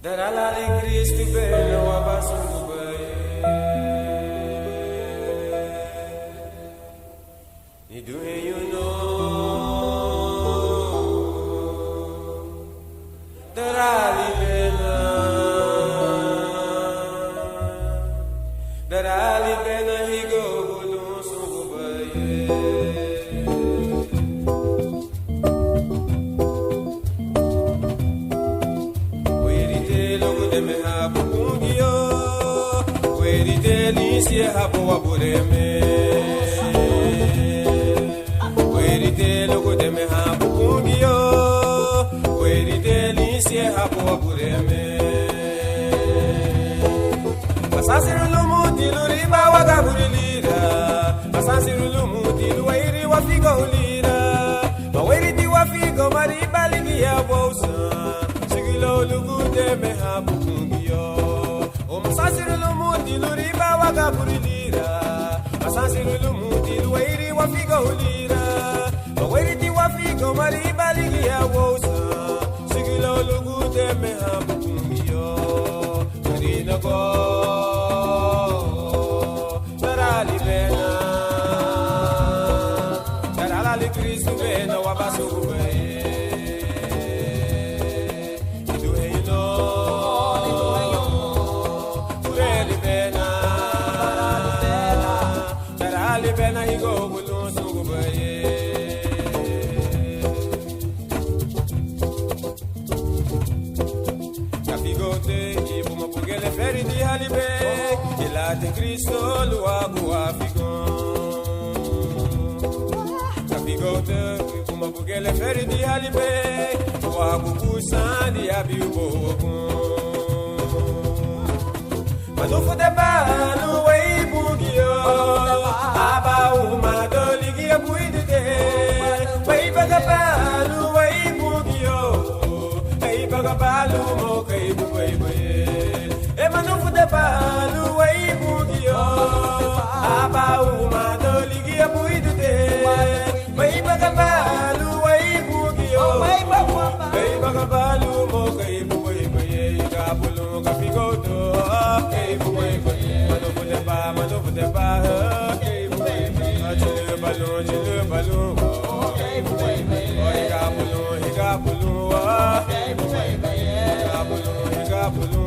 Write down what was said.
Daralali Cristo belo abasungu baye. Ni do you know? Darali bena, darali bena higo budun sungu baye. Delícia rabo abureme, querite logo de me rabo cungio, querite delícia rabo abureme. Asasiru lumu dilu riba wagaburilira, asasiru lumu dilu wairi wafigo ulira, wairi di wafigo mariba ligia bolsa, sigilo lugu de me rabo cungio. Asasiru lumu dilu riba wagaburilira, asasiru lumu dilu wairi wafigo ulira, wairi di wafigo mariba ligia bolsa, sigilo lugu de me rabo cungio. Urina go darali bena, darali Cristo bena wabasugu baye. Do you know? Ureli bena, darali bena higo bulun sugu baye. Capigote ibuma pugele feri di halibe, ilate Cristo luagu afigon. Capigote ibuma pugele feri di halibe, luagu kusandi abiubo okun. Manufu de balu wei bugio, aba uma doligi abuidite, wei bagabalu wei bugio, wei bagabalu mo kai buwei buye. E manufu de balu wei bugio, aba uma doligi abuidite, wei bagabalu wei bugio, wei bagabalu mo kai buwei buye. Kapulu kapigoto. Manufu de ba, chile balon, higa bulu,